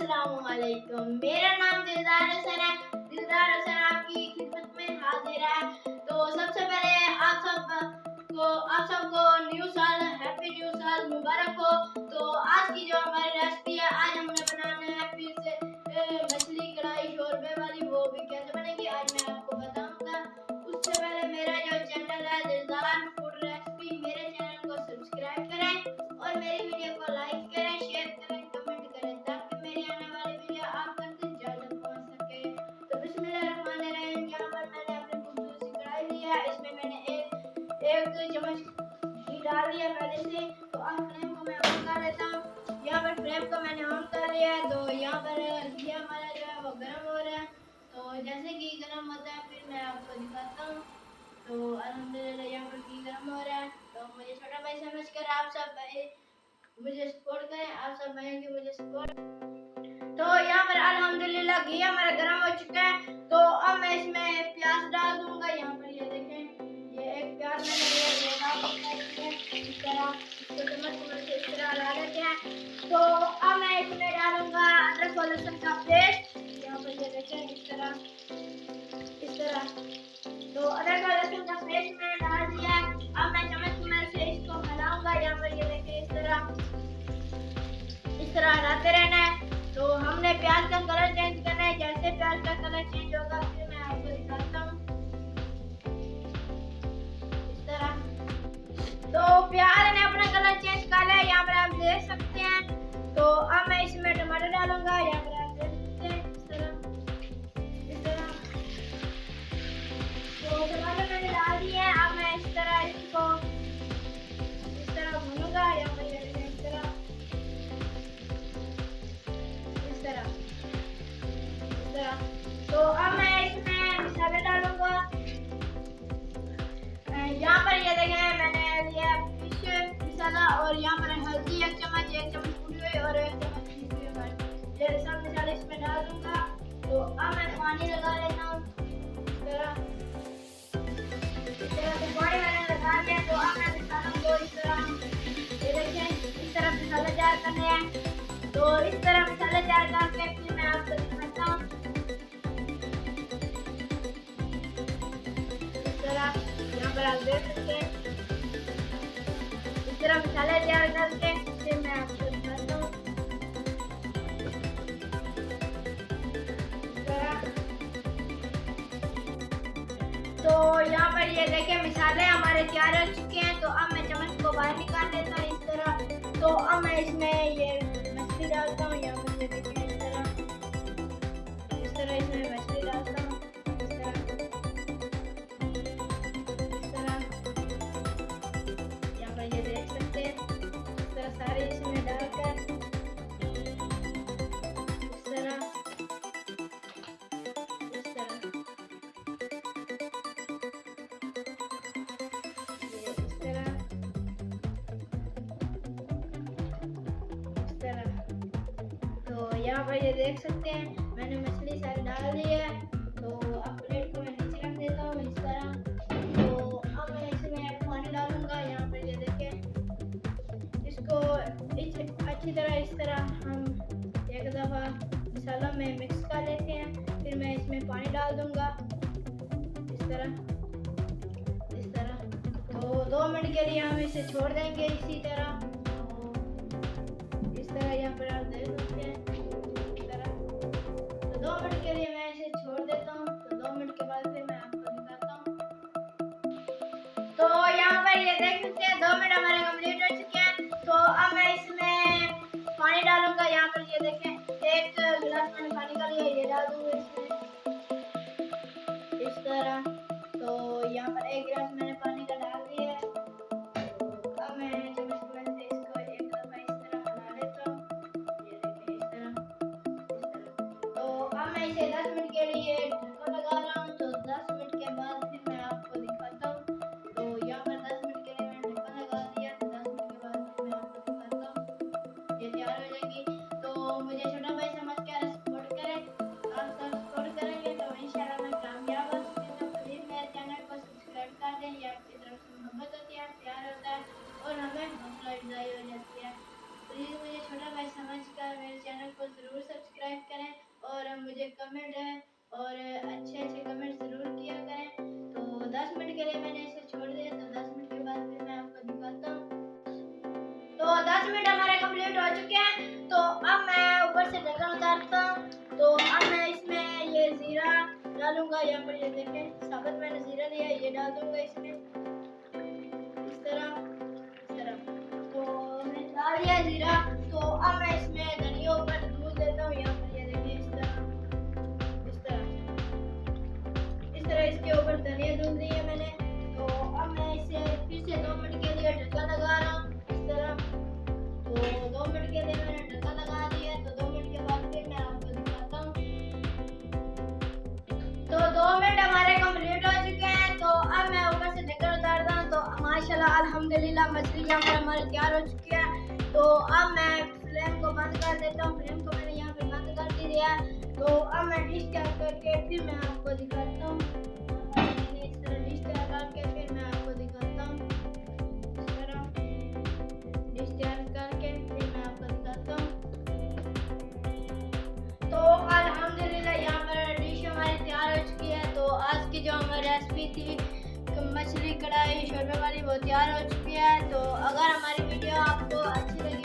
अस्सलामुअलैकुम। मेरा नाम दिलदार हसन है। दिलदार हसन आपकी खिदमत में हाजिर है। तो सबसे पहले आप सबको न्यू साल, हैप्पी न्यू साल मुबारक हो। तो आज की जो हमारी रेसिपी है, आज हमने बनाना है फिर से मछली कढ़ाई शोरबे वाली। वो भी कैसे बनेगी आज मैं आपको बताऊंगा। उससे पहले मेरा जो चैनल है दिलदार फूड रेसिपी, मेरे चैनल को सब्सक्राइब करें और मेरी वीडियो को लाइक करें, शेयर करें, कमेंट करें ताकि मेरी आने वाली वीडियो आप तक जल्द पहुंच सके। तो बिस्मिल्लाहिर्रहमानिर्रहीम। यहाँ पर मैंने अपनी खूबसूरत सी कढ़ाई ली है। इसमें मैंने एक चम्मच घी डाल दिया पहले से। तो अब फ्लेम को मैं ऑन कर लेता हूँ। यहाँ पर फ्लेम को मैंने ऑन कर लिया है। तो यहाँ पर घी हमारा जो है वो गर्म हो रहा है। तो जैसे घी गर्म होता है फिर मैं आपको दिखाता हूँ। तो अल्हम्दुलिल्लाह यहाँ पर घी गर्म हो रहा है। तो मुझे छोटा भाई समझकर आप सब मुझे सपोर्ट करें, आप सब भाइयों की मुझे सपोर्ट। तो यहाँ पर अल्हम्दुलिल्लाह घी हमारा गर्म हो चुका है। तो अब मैं इसमें प्याज डाल दूंगा। यहाँ पर ये देखें, ये एक प्याज मैंने ये डाल दिया है इस तरह, इसको चम्मच से इस तरह डाल देते हैं। तो अब मैं इसमें डालूंगा अदरक और लहसुन का पेस्ट। यहाँ पर ये देखें इस तरह, इस तरह। तो अदरक और लहसुन का पेस्ट मैंने डाल दिया है। अब मैं चम्मच से इसको मिलाऊंगा। यहाँ पर ये देखें इस तरह हलाते रहना है। तो हमने प्याज का कलर चेंज करना है। जैसे प्याज का कलर चेंज होगा फिर मैं आपको दिखाता हूँ इस तरह। तो प्याज ने अपना कलर चेंज कर लिया, यहाँ पर आप देख सकते हैं। तो अब मैं इसमें टमाटर डालूंगा। यहाँ पर आप देख सकते हैं इस तरह, इस तरह। तो टमाटर मैंने डाल दिए हैं। अब मैं इस तरह इसको इस तरह भूनूंगा। यहाँ पर इस तरह, इस तरह, इस तरह। तो अब मैं इसमें मसाले डालूंगा। यहाँ पर ये देखें मैंने लिया फिश मसाला और यहाँ पर हल्दी एक चम्मच भुनी हुई और एक चम्मच पीसी हुई मिर्च। ये सब मसाले इसमें डाल दूंगा। तो अब मैं पानी लगा लेता हूँ इस तरह, इस तरह से पानी मैंने लगा दिया। तो अब मैं मसालों को इस तरह, ये देखें इस तरह मसाले तैयार करने हैं। तो इस तरह मसाले तैयार करके फिर मैं आपको दिखाता हूँ इस तरह। यहाँ पर आप देख सकते हैं इस तरह मसाले तैयार करके फिर मैं आपको दिखाता हूँ इस तरह। तो यहाँ पर ये देखें मसाले हमारे तैयार हो चुके हैं। तो अब मैं चम्मच को बाहर निकाल लेता हूँ इस तरह। तो अब मैं इसमें ये मछली डालता हूँ। यहाँ पर ये देखें इस तरह, इस तरह इसमें मछली डालता हूँ इस तरह, इस तरह। यहाँ पर ये देख सकते हैं इस तरह सारे इसमें डालकर इस तरह, इस तरह, ये इस तरह, इस तरह। तो यहाँ पर ये देख सकते हैं मैंने मछली सारी डाल दी है। तो अब प्लेट को मैं नीचे रख देता हूँ इस तरह। तो अब मैं इसमें पानी डालूंगा। यहाँ पर ये देखें इसको अच्छी तरह इस तरह हम एक दफ़ा मसाला में मिक्स कर लेते हैं। फिर मैं इसमें पानी डाल दूंगा इस तरह, इस तरह। तो 2 मिनट के लिए हम इसे छोड़ देंगे इसी तरह। तो इस तरह यहाँ पर आप देख सकते हैं इस तरह। तो 2 मिनट के लिए मैं इसे छोड़ देता हूँ। तो 2 मिनट के बाद फिर मैं आपको दिखाता हूँ। तो यहाँ पर ये देख सकते हैं 2 मिनट हमारे कंप्लीट हो चुके हैं। तो अब मैं इसमें पानी डालूंगा। यहाँ पर ये देखें एक गिलास मैंने पानी का लिया, ये डाल दूंगा इसमें इस तरह। तो यहाँ पर एक गिलास मैंने पानी का डाल दिया है। तो अब मैं चम्मच से इसको एक दफा इस तरह बना लेता हूँ। ये देखें इस तरह, इस तरह। तो अब मैं इसे 10 मिनट के लिए ढक्कन लगा रहा हूँ। तो 10 मिनट के बाद फिर मैं आपको दिखाता हूँ। तो यहाँ पर 10 मिनट के लिए मैंने ढक्कन लगा दिया। 10 मिनट के बाद फिर मैं आपको दिखाता हूँ, ये तैयार हो जाएगी। तो मुझे छोटा भाई समझ के सपोर्ट करें, आप सब सपोर्ट करेंगे तो इंशाल्लाह मैं कामयाब हो सकती हूँ। तो प्लीज़ मेरे चैनल को सब्सक्राइब कर दें। ये आपकी तरफ से मोहब्बत होती है, प्यार होता है और हमें हौसला अफजाई हो जाती है। प्लीज़ मुझे छोटा भाई समझ कर मेरे चैनल को ज़रूर सब्सक्राइब मिनट हमारे कंप्लीट हो चुके हैं। तो अब मैं ऊपर से ढक्कन उतारता हूँ। तो अब मैं इसमें ये जीरा डालूंगा। यहाँ पर ये देखें साबुत मैंने जीरा लिया है, ये डाल दूंगा इसमें इस तरह। तो मैं डाल दिया जीरा। तो अब मैं इसमें धनिया ऊपर दूध देता हूँ। यहाँ पर ये देखिए इस तरह इसके ऊपर धनिया दूध दी है मैंने। तो अब मैं इसे फिर से 2 मिनट के लिए ढक्कन लगा रहा हूँ इस तरह। तो 2 मिनट के लिए मैंने ढक्कन लगा दिया है। तो 2 मिनट के बाद फिर मैं आपको दिखाता हूँ। तो 2 मिनट हमारे कंप्लीट हो चुके हैं। तो अब मैं ऊपर से ढक्कन उतारता हूँ। तो माशाल्लाह अल्हम्दुलिल्लाह मछली यहाँ पर हमारी तैयार हो चुकी है। तो अब मैं फ्लेम को बंद कर देता हूँ। फ्लेम को मैंने यहाँ पे बंद कर दिया है। तो अब मैं डिश तैयार करके फिर मैं आपको दिखाता हूँ। मैंने इस तरह डिश तैयार करके फिर मैं आपको दिखाता हूँ। इस तरह डिश तैयार करके फिर मैं आपको दिखाता हूँ। तो अल्हम्दुलिल्लाह यहाँ पर डिश हमारी तैयार हो चुकी है। तो आज की जो हमारी रेसिपी थी मछली कढ़ाई शोरबे वाली वो तैयार हो चुकी है। तो अगर हमारी वीडियो आपको अच्छी लगी